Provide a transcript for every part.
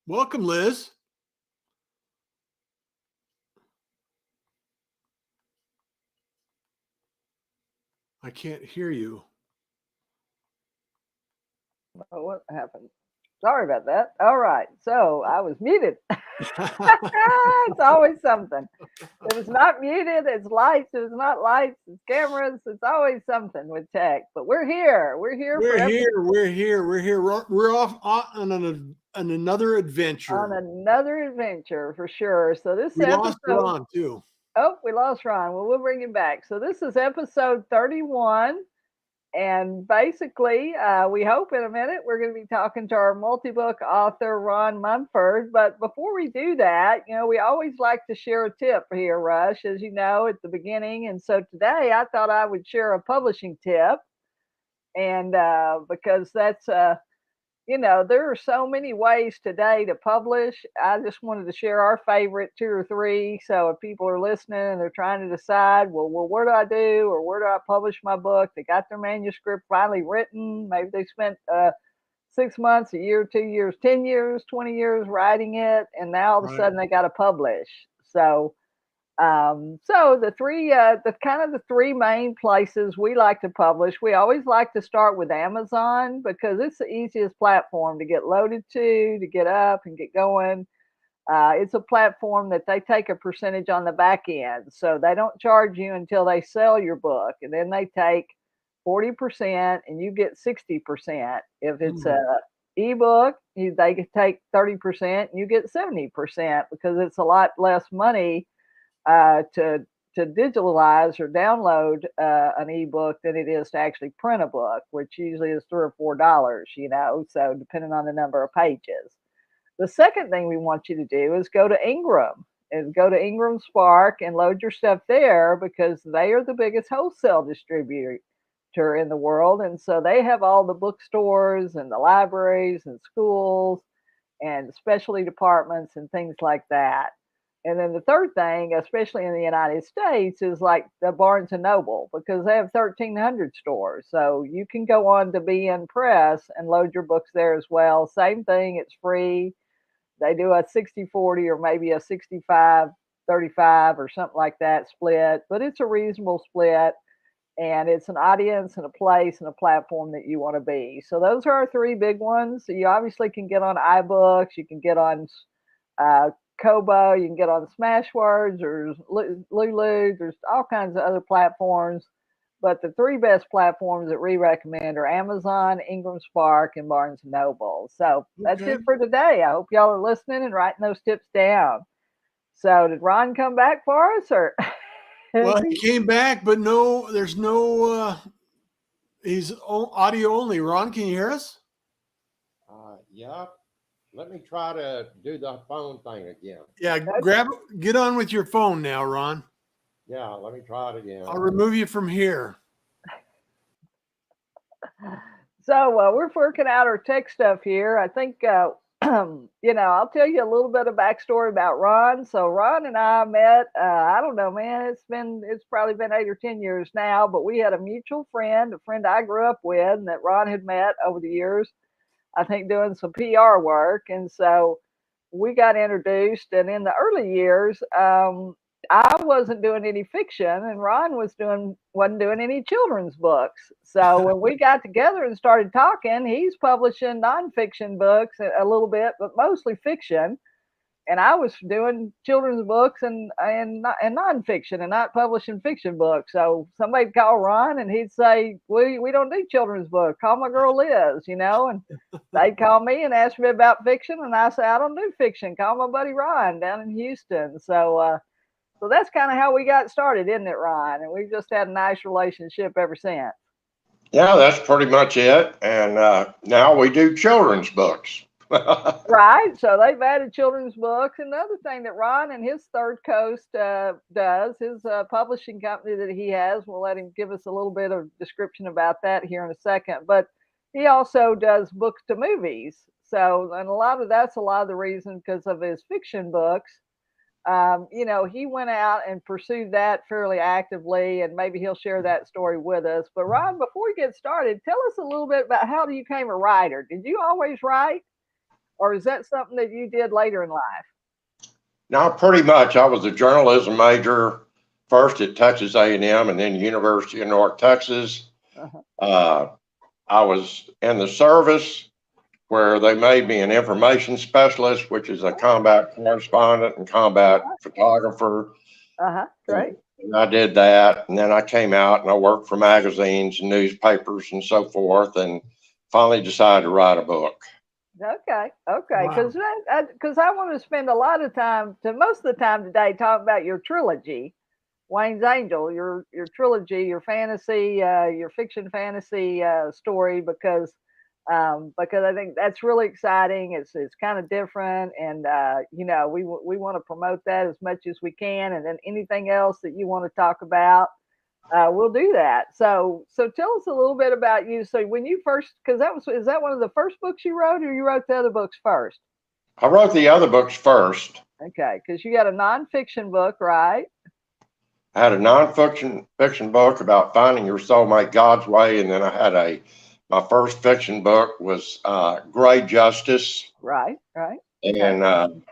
Welcome, Liz. I can't hear you. Oh, what happened? Sorry about that. All right. So I was muted. It's always something. If it's not muted, it's lights. If it's not lights, it's cameras. It's always something with tech. But we're here. We're here for We're off on another on adventure. another adventure for sure. So this We lost episode. Ron too. Oh, we lost Ron. Well, we'll bring him back. So this is episode 31. And basically, we hope in a minute we're going to be talking to our multi-book author, Ron Mumford. But before we do that, we always like to share a tip here, Rush, as you know, at the beginning. And so today I thought I would share a publishing tip. And because there are so many ways today to publish. I just wanted to share our favorite two or three. So if people are listening and they're trying to decide, well, where do I do or where do I publish my book? They got their manuscript finally written. Maybe they spent 6 months, a year, 2 years, 10 years, 20 years writing it. And now all of a sudden they got to publish. So the three main places we like to publish. We always like to start with Amazon because it's the easiest platform to get loaded to get up and get going. It's a platform that they take a percentage on the back end, so they don't charge you until they sell your book, and then they take 40% and you get 60%. If it's a ebook, they take 30% and you get 70% because it's a lot less money to digitalize or download an ebook than it is to actually print a book, which usually is $3 or $4, so depending on the number of pages. The second thing we want you to do is go to Ingram Spark and load your stuff there because they are the biggest wholesale distributor in the world. And so they have all the bookstores and the libraries and schools and specialty departments and things like that. And then the third thing, especially in the United States, is like the Barnes and Noble because they have 1,300 stores. So you can go on to BN Press and load your books there as well. Same thing, it's free. They do a 60-40 or maybe a 65-35 or something like that split, but it's a reasonable split. And it's an audience and a place and a platform that you want to be. So those are our three big ones. So you obviously can get on iBooks, you can get on Kobo, you can get on Smashwords or Lulu. There's all kinds of other platforms, but the three best platforms that we recommend are Amazon, Ingram Spark, and Barnes and Noble. So that's it for today. I hope y'all are listening and writing those tips down. So did Ron come back for us, or? Well, he came back, but no, there's no. He's audio only. Ron, can you hear us? Yeah. Let me try to do the phone thing again. Yeah, get on with your phone now, Ron. Yeah, let me try it again. I'll remove you from here. So we're working out our tech stuff here. I think, I'll tell you a little bit of backstory about Ron. So Ron and I met, I don't know, man, it's probably been 8 or 10 years now, but we had a mutual friend, a friend I grew up with and that Ron had met over the years. I think doing some PR work. And so we got introduced. And in the early years, I wasn't doing any fiction, and Ron wasn't doing any children's books. So when we got together and started talking, he's publishing nonfiction books a little bit, but mostly fiction. And I was doing children's books and nonfiction and not publishing fiction books. So somebody'd call Ron and he'd say, we don't do children's books. Call my girl Liz, and they'd call me and ask me about fiction. And I say, I don't do fiction. Call my buddy Ron down in Houston. So that's kind of how we got started, isn't it, Ron? And we've just had a nice relationship ever since. Yeah, that's pretty much it. And now we do children's books. Right. So they've added children's books. Another thing that Ron and his Third Coast does, his publishing company that he has, we'll let him give us a little bit of description about that here in a second. But he also does books to movies. So, and that's a lot of the reason because of his fiction books. He went out and pursued that fairly actively, and maybe he'll share that story with us. But Ron, before we get started, tell us a little bit about how you became a writer. Did you always write? or is that something that you did later in life? Now, pretty much, I was a journalism major first at Texas A&M and then University of North Texas. Uh-huh. I was in the service where they made me an information specialist, which is a combat correspondent and combat photographer. Great. And I did that, and then I came out and I worked for magazines and newspapers and so forth, and finally decided to write a book. Okay. Wow. Because I want to spend a lot of time, most of the time today, talking about your trilogy, Wayne's Angel, your trilogy, your fantasy, your fiction fantasy story, because I think that's really exciting. It's kind of different, and you know, we want to promote that as much as we can, and then anything else that you want to talk about, we'll do that. So tell us a little bit about you. So when you first, because is that one of the first books you wrote, or you wrote the other books first? I wrote the other books first. Okay, because you got a nonfiction book, right? I had a nonfiction book about finding your soulmate God's way, and then I had my first fiction book was Gray Justice. Right. And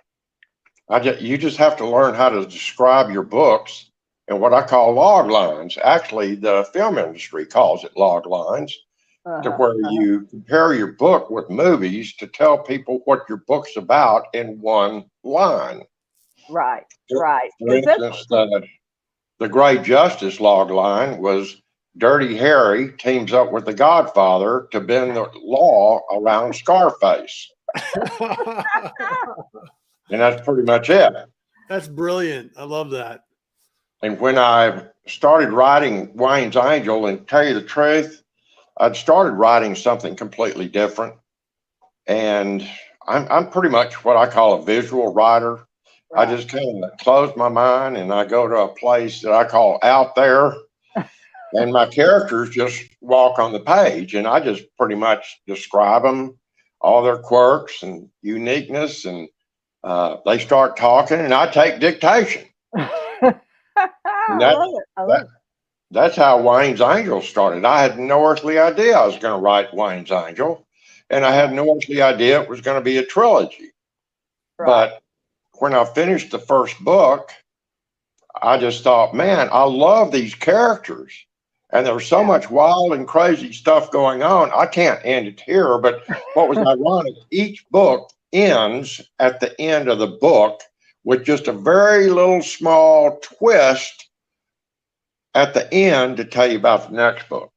you just have to learn how to describe your books in what I call log lines. Actually, the film industry calls it log lines, to where you compare your book with movies to tell people what your book's about in one line. Right. For instance, the Gray Justice log line was Dirty Harry teams up with the Godfather to bend the law around Scarface. And that's pretty much it. That's brilliant. I love that. And when I started writing Wayne's Angel, and tell you the truth, I'd started writing something completely different. And I'm pretty much what I call a visual writer. Right. I just kind of close my mind and I go to a place that I call out there. And my characters just walk on the page, and I just pretty much describe them, all their quirks and uniqueness, and they start talking, and I take dictation. I love it. That's how Wayne's Angel started. I had no earthly idea I was going to write Wayne's Angel, and I had no earthly idea it was going to be a trilogy. Right. But when I finished the first book, I just thought, man, I love these characters. And there was so much wild and crazy stuff going on. I can't end it here, but what was ironic, each book ends at the end of the book with just a very little small twist at the end to tell you about the next book.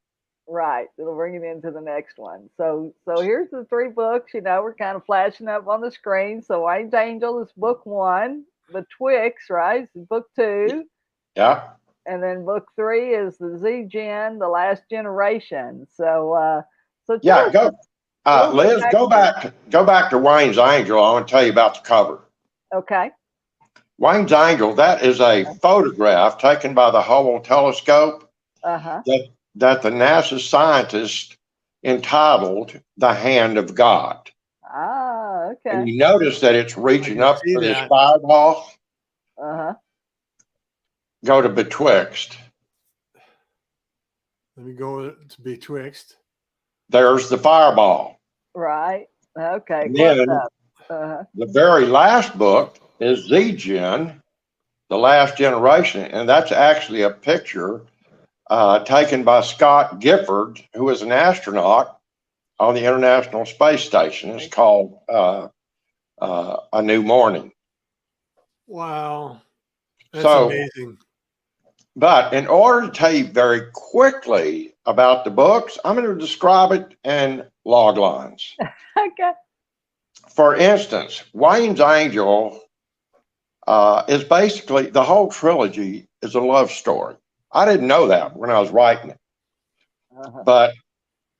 Right. It'll bring it into the next one. So here's the 3 books, you know, we're kind of flashing up on the screen. So Wayne's Angel is book 1, Betwixt, right? Is book 2. Yeah. And then book 3 is the Z-Gen, the last generation. So yeah, Liz, go back to Wayne's Angel. I want to tell you about the cover. Okay. Wayne's Angel, that is a photograph taken by the Hubble telescope that the NASA scientist entitled "The Hand of God." Ah, okay. And you notice that it's reaching up for this fireball. Go to Betwixt. Let me go to Betwixt. There's the fireball. Right. Okay. And then the very last book is Z-Gen, the last generation, and that's actually a picture taken by Scott Gifford, who was an astronaut on the International Space Station. It's called A New Morning. Wow. That's amazing. But in order to tell you very quickly about the books, I'm going to describe it in log lines. Okay. For instance, Wayne's Angel is basically, the whole trilogy is a love story. I didn't know that when I was writing it. But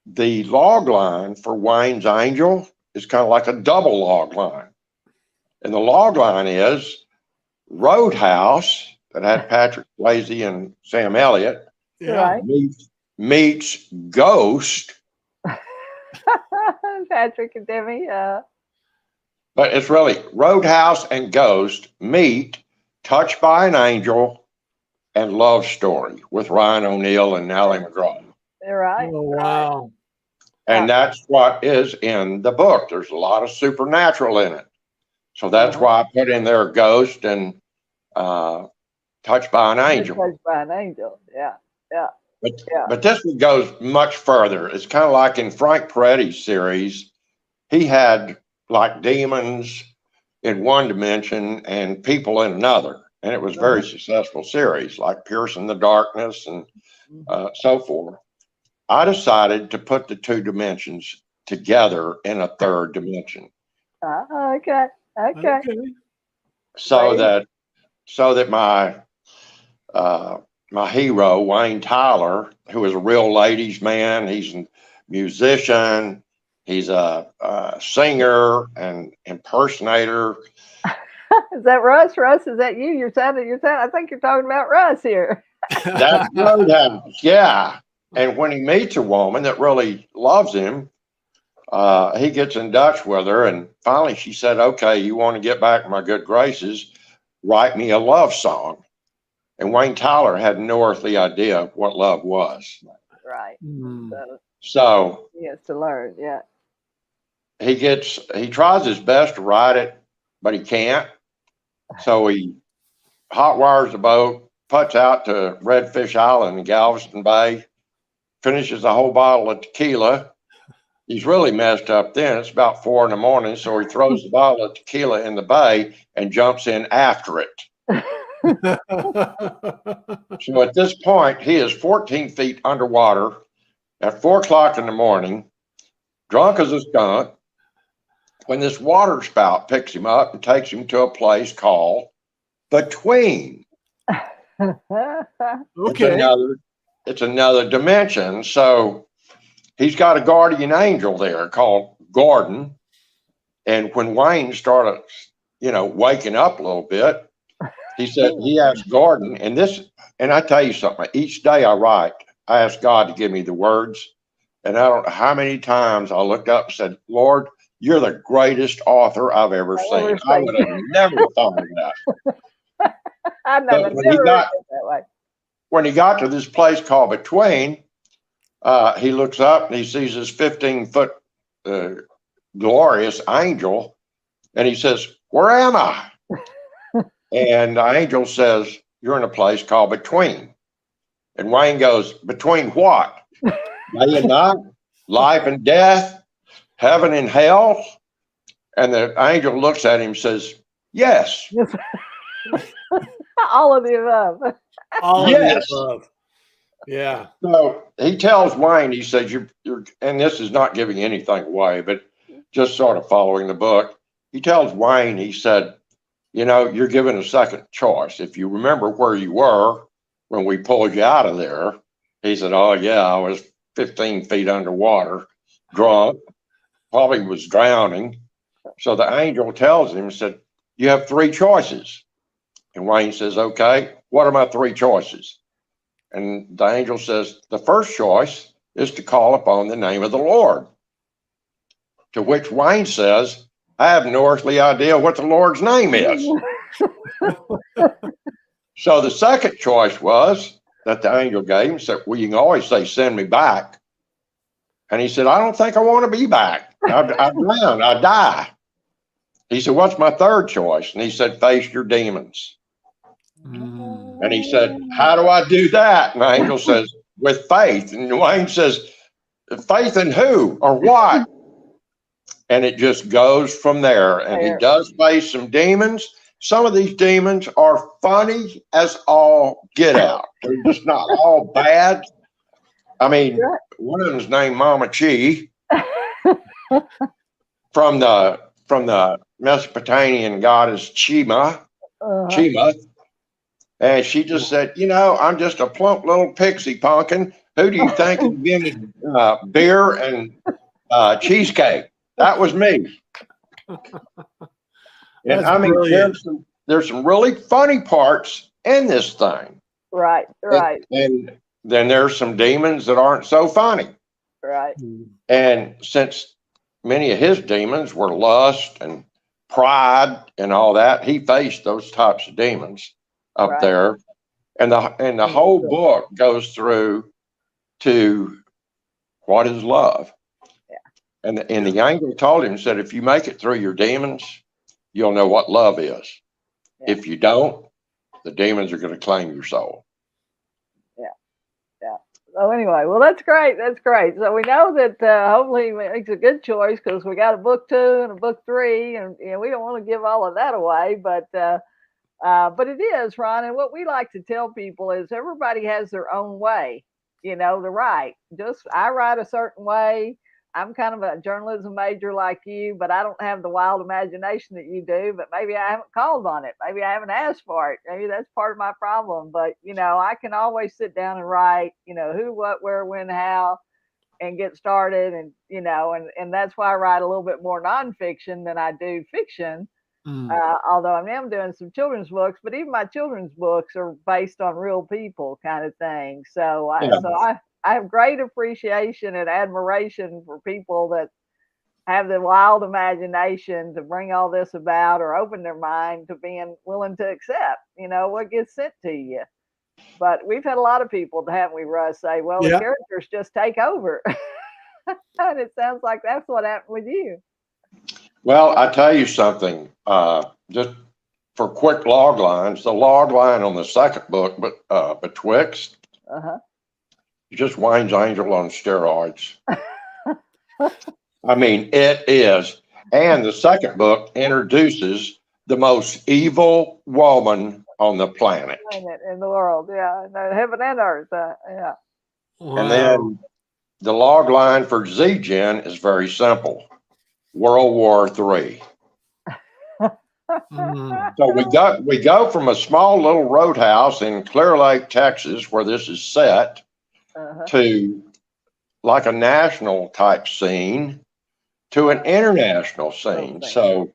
the log line for Wayne's Angel is kind of like a double log line. And the log line is Roadhouse, that had Patrick Swayze and Sam Elliott, meets Ghost. Patrick and Demi, But it's really Roadhouse and Ghost meet Touched by an Angel and Love Story with Ryan O'Neal and Ally McGraw. Right. Oh, wow. And that's what is in the book. There's a lot of supernatural in it. So that's why I put in there ghost and touched by an angel. Touched by an angel, yeah. But this one goes much further. It's kind of like in Frank Peretti's series. He had like demons in one dimension and people in another. And it was a very successful series, like Piercing the Darkness and so forth. I decided to put the two dimensions together in a third dimension. Okay. So that my hero, Wayne Tyler, who is a real ladies' man, he's a musician, he's a singer and impersonator. Is that Russ? Russ, is that you? You're sounding. I think you're talking about Russ here. That's Roadhouse, yeah. And when he meets a woman that really loves him, he gets in Dutch with her, and finally she said, "Okay, you want to get back in my good graces? Write me a love song." And Wayne Tyler had no earthly idea what love was. Right. So he has to learn. Yeah. He tries his best to write it, but he can't. So he hot wires the boat, puts out to Redfish Island in Galveston Bay, finishes a whole bottle of tequila. He's really messed up then. It's about 4 a.m. So he throws the bottle of tequila in the bay and jumps in after it. So at this point, he is 14 feet underwater at 4 o'clock in the morning, drunk as a skunk, when this water spout picks him up and takes him to a place called Between. Okay. It's another dimension. So he's got a guardian angel there called Gordon. And when Wayne started, waking up a little bit, he said, he asked Gordon, and I tell you something, each day I write, I ask God to give me the words. And I don't know how many times I looked up and said, Lord, you're the greatest author I've ever seen. I would have never thought of that. I never read it that way. When he got to this place called Between, he looks up and he sees this 15-foot glorious angel, and he says, "Where am I?" And the angel says, "You're in a place called Between." And Wayne goes, "Between what? Day and night, life and death, heaven and hell?" And the angel looks at him and says, "Yes." All of the above. All of the above. Yeah. So he tells Wayne, he says, you're, and this is not giving anything away, but just sort of following the book. He tells Wayne, he said, you're given a second choice. If you remember where you were when we pulled you out of there, he said, "Oh yeah, I was 15 feet underwater, drunk, probably was drowning." So the angel tells him, said, "You have 3 choices." And Wayne says, "Okay, what are my 3 choices?" And the angel says, "The first choice is to call upon the name of the Lord." To which Wayne says, "I have no earthly idea what the Lord's name is." So the second choice was that the angel gave him, said, "Well, you can always say, 'Send me back.'" And he said, "I don't think I want to be back. I drown, I die." He said, "What's my third choice?" And he said, "Face your demons." And he said, "How do I do that?" And the angel says, "With faith." And Wayne says, "Faith in who or what?" And it just goes from there. And he does face some demons. Some of these demons are funny as all get out. They're just not all bad. I mean, one of them's named Mama Chi from the Mesopotamian goddess Chima. And she just said, "I'm just a plump little pixie pumpkin. Who do you think invented beer and cheesecake?" That was me. And I mean, there's some really funny parts in this thing. Right. And then there's some demons that aren't so funny. Right. And since many of his demons were lust and pride and all that, he faced those types of demons up there. And the whole book goes through to what is love. And the angel told him, said, if you make it through your demons, you'll know what love is. Yeah. If you don't, the demons are going to claim your soul. Yeah. So anyway, well, that's great. That's great. So we know that hopefully it's a good choice, because we got a book 2 and a book 3, and we don't want to give all of that away, but it is, Ron. And what we like to tell people is everybody has their own way, to write. I write a certain way. I'm kind of a journalism major like you, but I don't have the wild imagination that you do. But maybe I haven't called on it. Maybe I haven't asked for it. Maybe that's part of my problem. But, I can always sit down and write, who, what, where, when, how, and get started. And, and that's why I write a little bit more nonfiction than I do fiction. Although I am doing some children's books, but even my children's books are based on real people kind of thing. So I have great appreciation and admiration for people that have the wild imagination to bring all this about, or open their mind to being willing to accept, what gets sent to you. But we've had a lot of people, haven't we, Russ, say, well, the characters just take over. And it sounds like that's what happened with you. Well, I tell you something, just for quick log lines, the log line on the second book, Betwixt, just Wayne's Angel on steroids. I mean, it is. And the second book introduces the most evil woman on the planet. In the world, yeah. Heaven and earth, yeah. Wow. And then the log line for Z-Gen is very simple. World War III. So we go from a small little roadhouse in Clear Lake, Texas, where this is set, to like a national type scene, to an international scene. So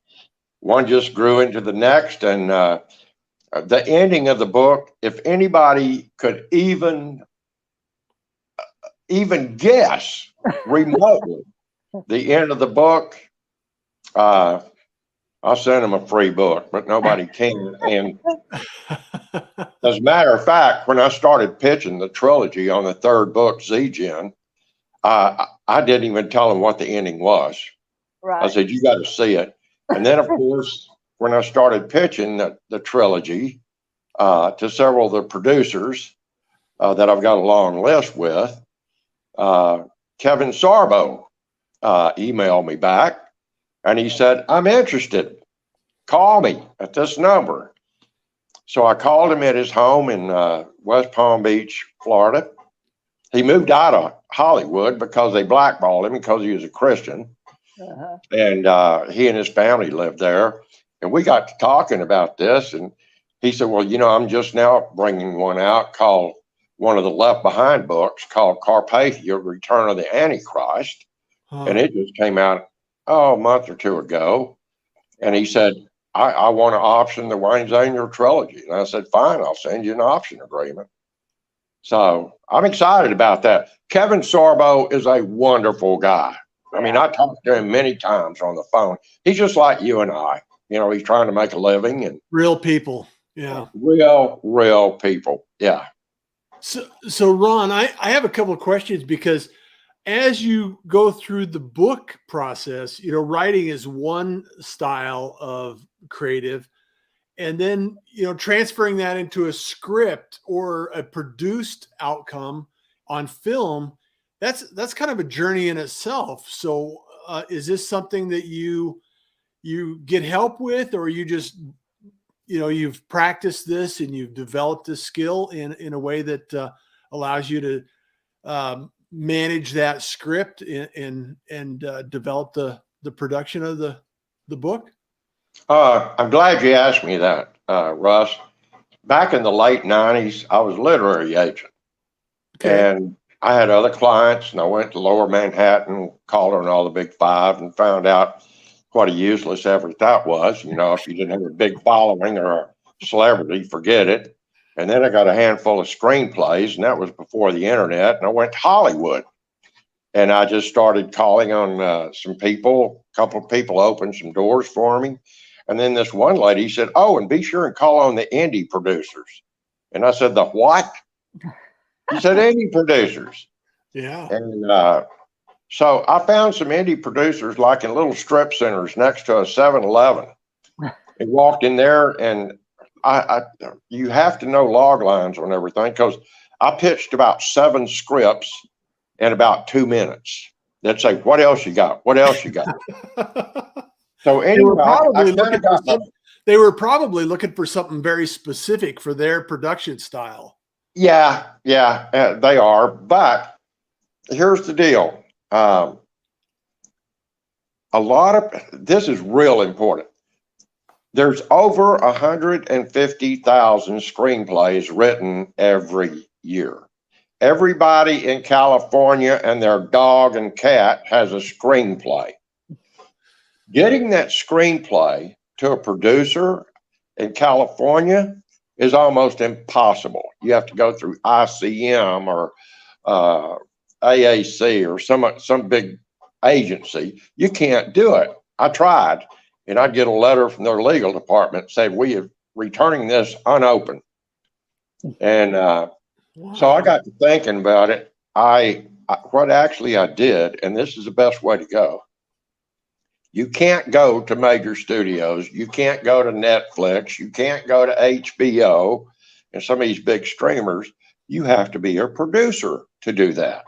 one just grew into the next, and the ending of the book, if anybody could even guess remotely the end of the book, I'll send them a free book, but nobody can. And as a matter of fact, when I started pitching the trilogy on the third book, Z-Gen, I didn't even tell them what the ending was. Right. I said, you got to see it. And then, of course, when I started pitching the trilogy to several of the producers that I've got a long list with, Kevin Sorbo emailed me back, and he said, I'm interested. Call me at this number. So I called him at his home in West Palm Beach, Florida. He moved out of Hollywood because they blackballed him because he was a Christian. And he and his family lived there. And we got to talking about this. And he said, well, I'm just now bringing one out called one of the Left Behind books called Carpathia, Return of the Antichrist. And it just came out, a month or two ago. And he said, I want to option the Wayne's Angel trilogy. And I said, fine, I'll send you an option agreement. So I'm excited about that. Kevin Sorbo is a wonderful guy. I mean, I talked to him many times on the phone. He's just like you and I. He's trying to make a living, and real people. Yeah. Real people. Yeah. So Ron, I have a couple of questions, because as you go through the book process, writing is one style of creative, and then, transferring that into a script or a produced outcome on film, that's kind of a journey in itself. So is this something that you get help with, or you just, you've practiced this and you've developed this skill in a way that allows you to manage that script and develop the production of the book? I'm glad you asked me that, Russ. Back in the late 90s, I was a literary agent. Okay. And I had other clients, and I went to Lower Manhattan, called on all the big five, and found out what a useless effort that was. If you didn't have a big following or a celebrity, forget it. And then I got a handful of screenplays, and that was before the internet. And I went to Hollywood, and I just started calling on some people. A couple of people opened some doors for me. And then this one lady said, oh, and be sure and call on the indie producers. And I said, the what? She said, indie producers. Yeah. And So I found some indie producers like in little strip centers next to a 7-Eleven. And walked in there, and you have to know log lines on everything, because I pitched about 7 scripts in about 2 minutes. They'd say, "What else you got? What else you got?" So anyway, they were probably looking for something very specific for their production style. Yeah, they are. But here's the deal. A lot of this is real important. There's over 150,000 screenplays written every year. Everybody in California and their dog and cat has a screenplay. Getting that screenplay to a producer in California is almost impossible. You have to go through ICM or AAC or some big agency. You can't do it. I tried, and I'd get a letter from their legal department saying, "We are returning this unopened." And so I got to thinking about it. What actually I did, and this is the best way to go. You can't go to major studios. You can't go to Netflix. You can't go to HBO and some of these big streamers. You have to be a producer to do that.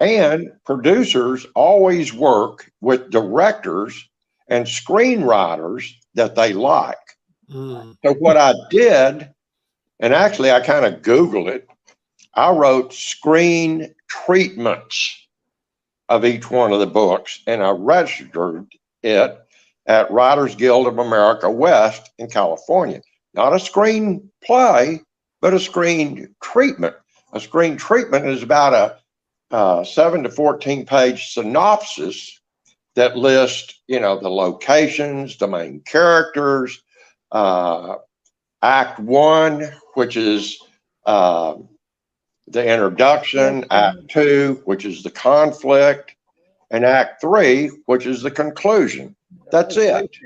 And producers always work with directors and screenwriters that they like. So what I did, and actually I kind of Googled it, I wrote screen treatments of each one of the books, and I registered it at Writers Guild of America West in California. Not a screenplay, but a screen treatment. A screen treatment is about a 7 to 14 page synopsis that lists, the locations, the main characters, Act 1, which is the introduction, Act 2, which is the conflict, and Act 3, which is the conclusion. That's it.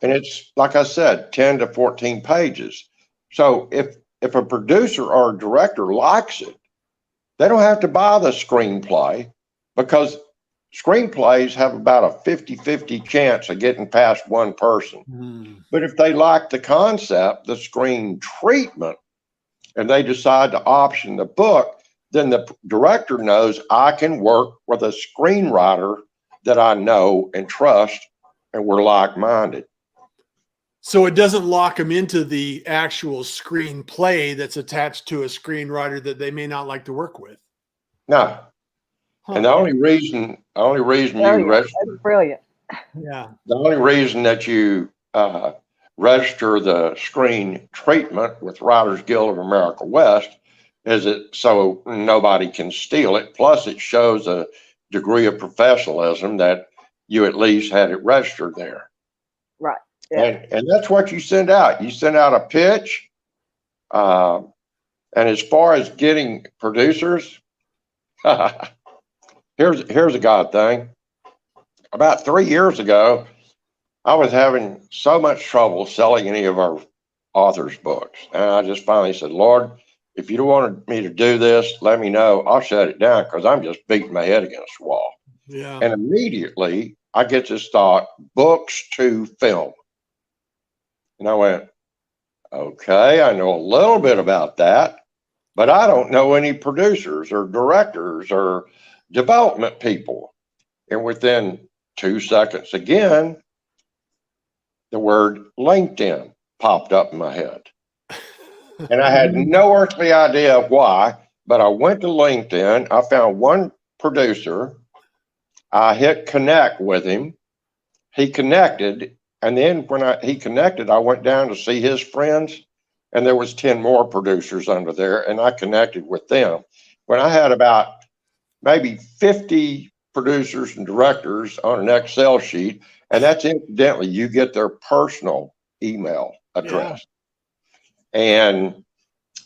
And it's, like I said, 10 to 14 pages. So if a producer or a director likes it, they don't have to buy the screenplay, because screenplays have about a 50-50 chance of getting past one person. But if they like the concept, the screen treatment, and they decide to option the book, then the director knows I can work with a screenwriter that I know and trust, and we're like-minded. So it doesn't lock them into the actual screenplay that's attached to a screenwriter that they may not like to work with. No. And the only reason you register, that's brilliant. Yeah. The only reason that you register the screen treatment with Writers Guild of America West is it so nobody can steal it. Plus, it shows a degree of professionalism that you at least had it registered there. Right. Yeah. And that's what you send out. You send out a pitch. And as far as getting producers, here's a God thing. About 3 years ago, I was having so much trouble selling any of our authors' books. And I just finally said, "Lord, if you don't want me to do this, let me know. I'll shut it down, because I'm just beating my head against the wall." Yeah. And immediately I get this thought, books to film. And I went, okay, I know a little bit about that, but I don't know any producers or directors or development people. And within 2 seconds again, the word LinkedIn popped up in my head. And I had no earthly idea why, but I went to LinkedIn. I found one producer. I hit connect with him. He connected. And then when he connected, I went down to see his friends, and there was 10 more producers under there, and I connected with them. When I had about maybe 50 producers and directors on an Excel sheet, and that's incidentally, you get their personal email address. Yeah. And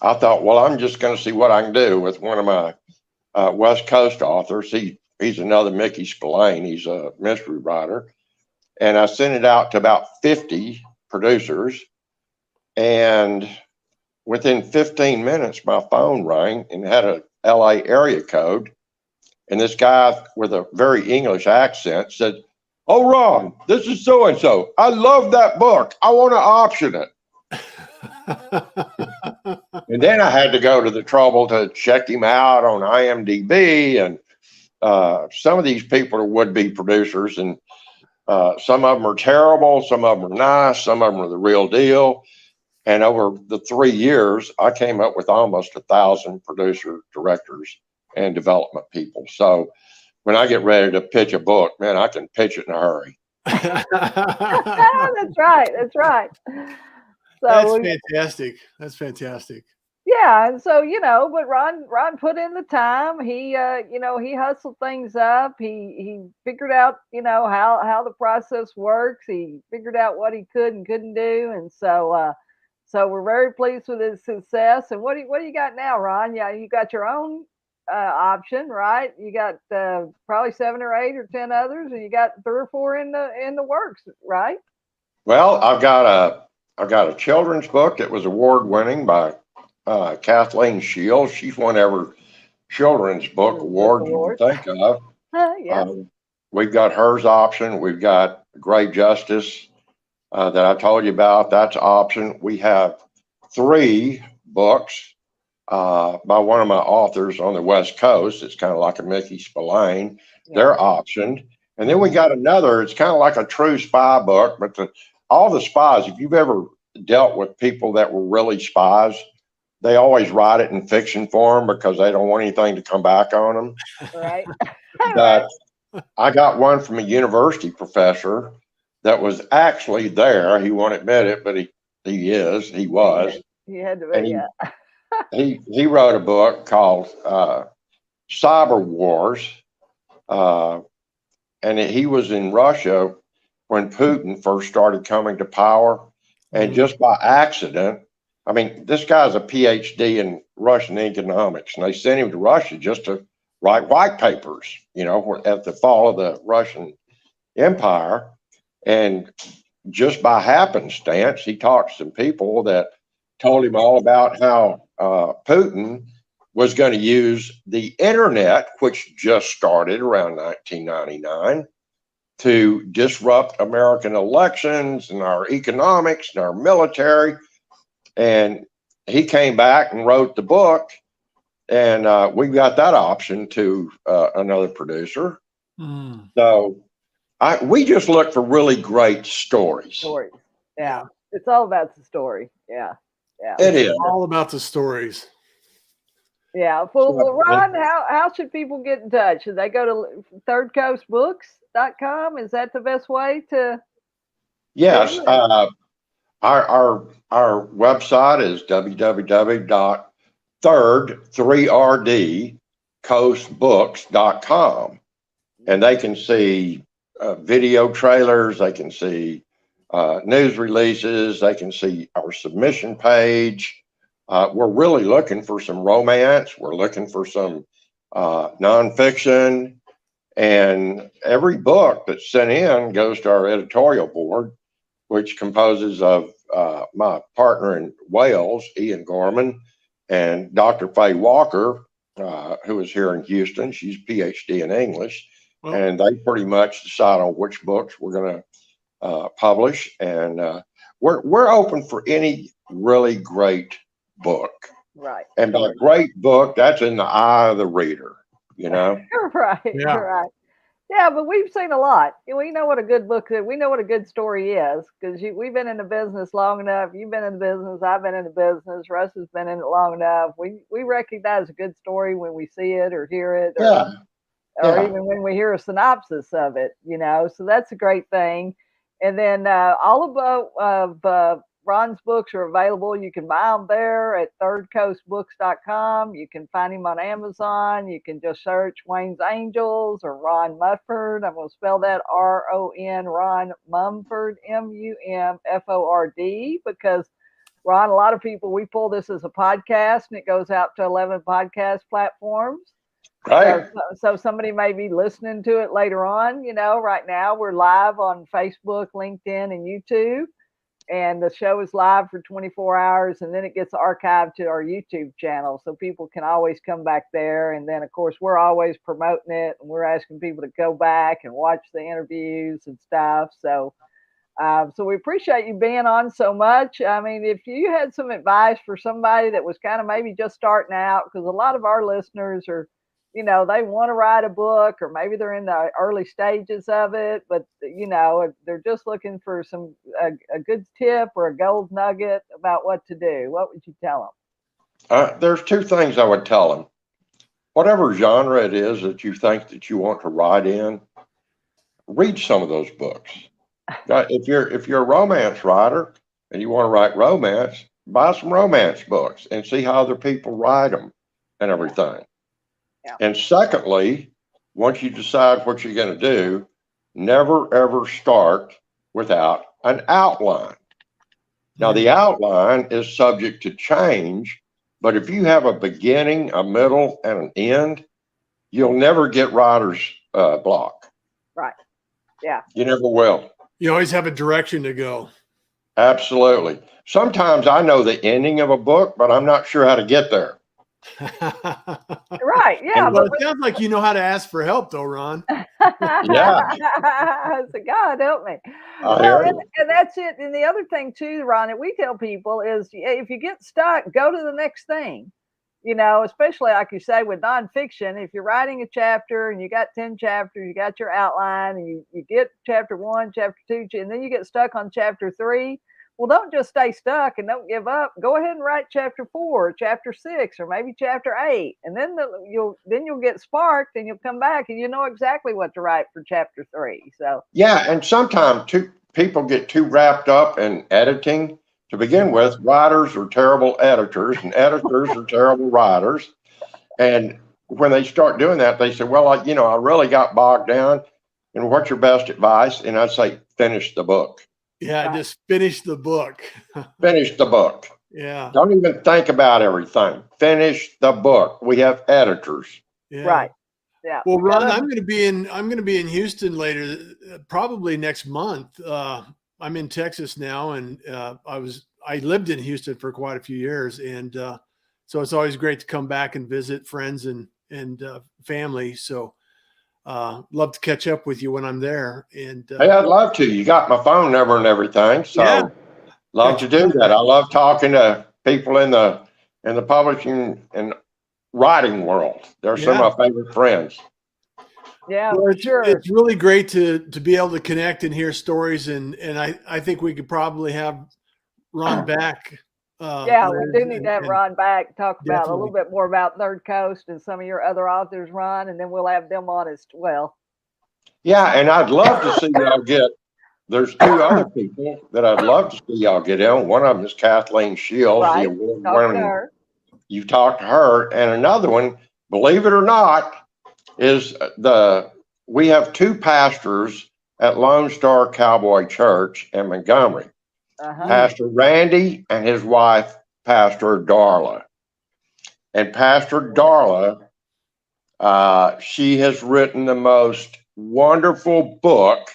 I thought, well, I'm just going to see what I can do with one of my West Coast authors. He's another Mickey Spillane. He's a mystery writer. And I sent it out to about 50 producers. And within 15 minutes, my phone rang and had a LA area code. and this guy with a very English accent said, "Oh, Ron, this is so and so. I love that book. I want to option it." And then I had to go to the trouble to check him out on IMDb, and some of these people are would-be producers, and some of them are terrible, some of them are nice, some of them are the real deal. And over the 3 years, I came up with almost 1,000 producer, directors, and development people. So when I get ready to pitch a book, man, I can pitch it in a hurry. That's right. That's right. So That's fantastic. That's fantastic. yeah, and so but Ron put in the time. He he hustled things up. He figured out how the process works. He figured out what he could and couldn't do, and so we're very pleased with his success. And what do you got now, Ron? Yeah, you got your own option, right? You got probably 7 or 8 or 10 others, and you got 3 or 4 in the works, right? Well, I've got a children's book that was award winning by Kathleen Shields. She's won every children's book award you can think of. Yeah. We've got hers option. We've got Grave Justice that I told you about. That's option. We have 3 books by one of my authors on the West Coast. It's kind of like a Mickey Spillane. Yeah. They're optioned. And then we got another, it's kind of like a true spy book, but all the spies, if you've ever dealt with people that were really spies, they always write it in fiction form because they don't want anything to come back on them. Right. But I got one from a university professor that was actually there. He won't admit it, but he was. He had to be, yeah. He wrote a book called Cyber Wars. And he was in Russia when Putin first started coming to power. And just by accident, I mean, this guy's a PhD in Russian economics, and they sent him to Russia just to write white papers, at the fall of the Russian Empire. And just by happenstance, he talked to some people that told him all about how Putin was going to use the internet, which just started around 1999, to disrupt American elections and our economics and our military. And he came back and wrote the book, and we got that option to another producer. So we just look for really great stories. Yeah. It's all about the story. Yeah. It is all about the stories. Yeah. Well, Ron, how should people get in touch? Should they go to thirdcoastbooks.com? Is that the best way to? Yes. Our website is www.thirdcoastbooks.com, and they can see video trailers, they can see news releases, they can see our submission page. We're really looking for some romance. We're looking for some nonfiction, and every book that's sent in goes to our editorial board, which composes of my partner in Wales, Ian Gorman, and Dr. Faye Walker, who is here in Houston. She's a PhD in English, and they pretty much decide on which books we're going to publish. And we're open for any really great book. Right. And by great book, that's in the eye of the reader, Right. Yeah. Right. Yeah, but we've seen a lot. We know what a good book is. We know what a good story is because we've been in the business long enough. You've been in the business. I've been in the business. Russ has been in it long enough. We recognize a good story when we see it or hear it, or even when we hear a synopsis of it. So that's a great thing. And then all of Ron's books are available. You can buy them there at thirdcoastbooks.com. You can find him on Amazon. You can just search Wayne's Angels or Ron Mumford. I'm going to spell that R-O-N, Ron Mumford, M-U-M-F-O-R-D, because Ron, a lot of people, we pull this as a podcast and it goes out to 11 podcast platforms. Right. So somebody may be listening to it later on. Right now we're live on Facebook, LinkedIn, and YouTube. and the show is live for 24 hours, and then it gets archived to our YouTube channel, so people can always come back there. And then, of course, we're always promoting it, and we're asking people to go back and watch the interviews and stuff. So, so we appreciate you being on so much. I mean, if you had some advice for somebody that was kind of maybe just starting out, because a lot of our listeners are, you know, they want to write a book, or maybe they're in the early stages of it, but, you know, they're just looking for a good tip or a gold nugget about what to do. What would you tell them? There's two things I would tell them. Whatever genre it is that you think that you want to write in, read some of those books. If you're a romance writer and you want to write romance, buy some romance books and see how other people write them and everything. Yeah. And secondly, once you decide what you're going to do, never ever start without an outline. Now, the outline is subject to change, but if you have a beginning, a middle, and an end, you'll never get writer's block. Right. Yeah. You never will. You always have a direction to go. Absolutely. Sometimes I know the ending of a book, but I'm not sure how to get there. Right. Yeah. Well, it sounds like you know how to ask for help, though, Ron. Yeah. So God help me. And that's it. And the other thing too, Ron, that we tell people is, if you get stuck, go to the next thing. You know, especially like you say with nonfiction, if you're writing a chapter and you got 10 chapters, you got your outline, and you get chapter 1, chapter 2, and then you get stuck on chapter 3. Well, don't just stay stuck and don't give up. Go ahead and write chapter 4, chapter 6, or maybe chapter 8, and then you'll get sparked, and you'll come back and you know exactly what to write for chapter 3. So yeah, and sometimes people get too wrapped up in editing. To begin with, writers are terrible editors, and editors are terrible writers. And when they start doing that, they say, "Well, I really got bogged down. And what's your best advice?" And I'd say, "Finish the book." Yeah, just finish the book. Finish the book. Yeah. Don't even think about everything. Finish the book. We have editors. Yeah. Right. Yeah. Well, Ron, I'm going to be in Houston later, probably next month. I'm in Texas now, and I lived in Houston for quite a few years, and so it's always great to come back and visit friends and family. So love to catch up with you when I'm there. And hey, I'd love to. You got my phone number and everything, so yeah. Love to do that. I love talking to people in the publishing and writing world. They're some of my favorite friends. Yeah, well, sure. It's really great to be able to connect and hear stories, and I think we could probably have Ron back. Yeah, we do need to have Ron back, talk about definitely. a little bit more about Third Coast and some of your other authors, Ron, and then we'll have them on as well. Yeah, and I'd love to see y'all get. There's 2 other people that I'd love to see y'all get in. One of them is Kathleen Shields, Right. the award-winning. You've talked to her, and another one, believe it or not, is we have 2 pastors at Lone Star Cowboy Church in Montgomery. Pastor Randy and his wife, Pastor Darla. And Pastor Darla, she has written the most wonderful book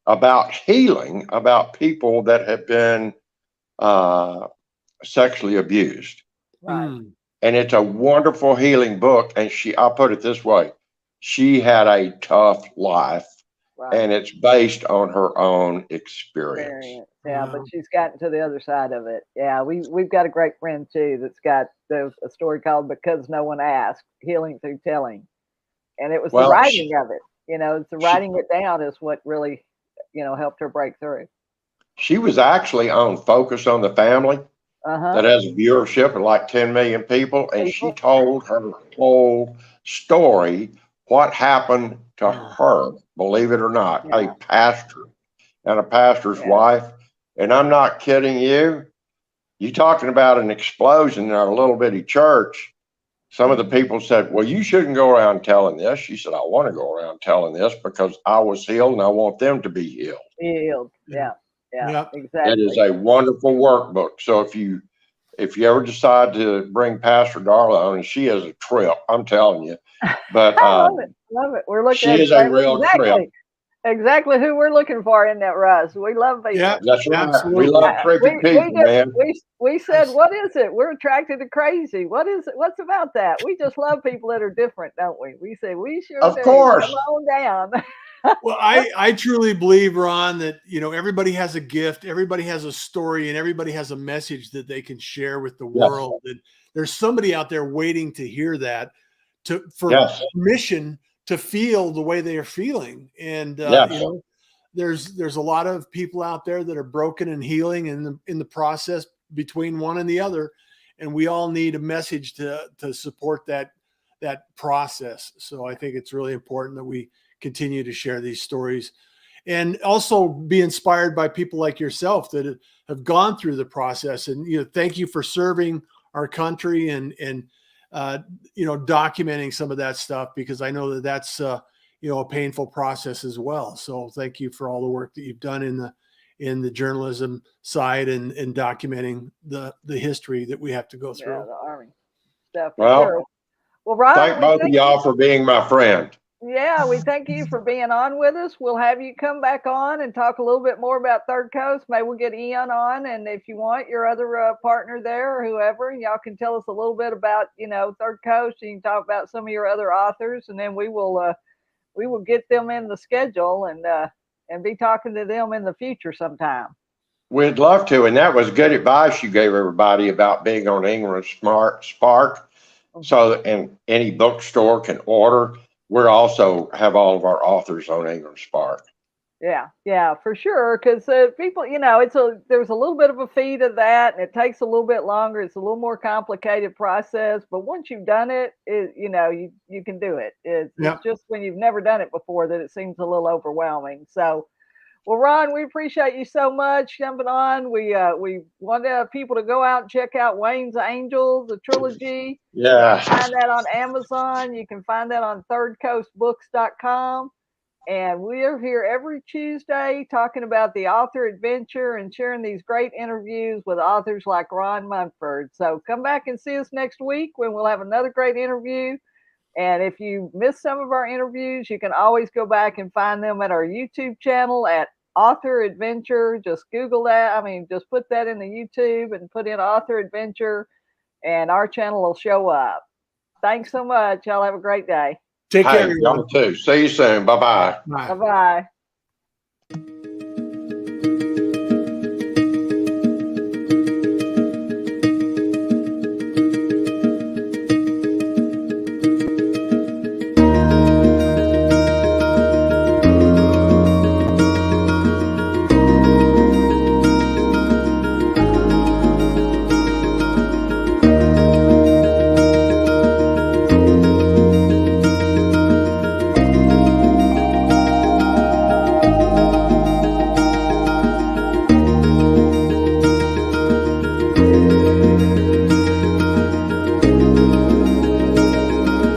about healing, about people that have been sexually abused. Right. And it's a wonderful healing book. And I'll put it this way, she had a tough life, and it's based on her own experience. Yeah, but she's gotten to the other side of it. Yeah, we've got a great friend too that's got a story called "Because No One Asked: Healing Through Telling," and it was the writing of it. It's the writing it down is what really, helped her break through. She was actually on Focus on the Family. That has a viewership of like 10 million people. And she told her whole story, what happened to her, believe it or not, a pastor and a pastor's wife. And I'm not kidding you. You talking about an explosion in our little bitty church. Some of the people said, well, you shouldn't go around telling this. She said, I want to go around telling this because I was healed and I want them to be healed. Healed. Yeah. Yeah, exactly. It is a wonderful workbook. So if you ever decide to bring Pastor Darla on, and she is a trip, I'm telling you. But I love it. We're looking she at is a real trip. exactly who we're looking for in that, Russ. We love people. Yeah, That's right. absolutely. We love tricky people, man. We said, what is it? We're attracted to crazy. What is it? What's about that? We just love people that are different, don't we? We say, we sure Of do. course. Come on down. Well, I truly believe, Ron, that everybody has a gift, everybody has a story, and everybody has a message that they can share with the world. And there's somebody out there waiting to hear that, for permission to feel the way they are feeling. And there's a lot of people out there that are broken and healing in the process between one and the other, and we all need a message to support that process. So I think it's really important that we continue to share these stories and also be inspired by people like yourself that have gone through the process. And thank you for serving our country and documenting some of that stuff, because I know that that's a painful process as well. So thank you for all the work that you've done in the journalism side and documenting the history that we have to go through. Yeah, the Army stuff. Well, sure. Well, Ron, thank both of y'all for being my friend. Yeah, we thank you for being on with us. We'll have you come back on and talk a little bit more about Third Coast. Maybe we'll get Ian on, and if you want your other partner there or whoever, y'all can tell us a little bit about Third Coast. You can talk about some of your other authors, and then we will get them in the schedule and be talking to them in the future sometime. We'd love to, and that was good advice you gave everybody about being on Ingram Spark. So, and any bookstore can order. We also have all of our authors on Ingram Spark. Yeah, for sure. Because people, there's a little bit of a fee to that, and it takes a little bit longer. It's a little more complicated process, but once you've done it, you can do it. It's just when you've never done it before that it seems a little overwhelming. So, well, Ron, we appreciate you so much jumping on. We want people to go out and check out Wayne's Angels, the trilogy. Yeah. You can find that on Amazon. You can find that on thirdcoastbooks.com. And we are here every Tuesday talking about the author adventure and sharing these great interviews with authors like Ron Mumford. So come back and see us next week when we'll have another great interview. And if you missed some of our interviews, you can always go back and find them at our YouTube channel at Author Adventure. Just Google that. Just put that in the YouTube and put in Author Adventure, and our channel will show up. Thanks so much. Y'all have a great day. Take care, everyone. Y'all too. See you soon. Bye-bye. Bye-bye.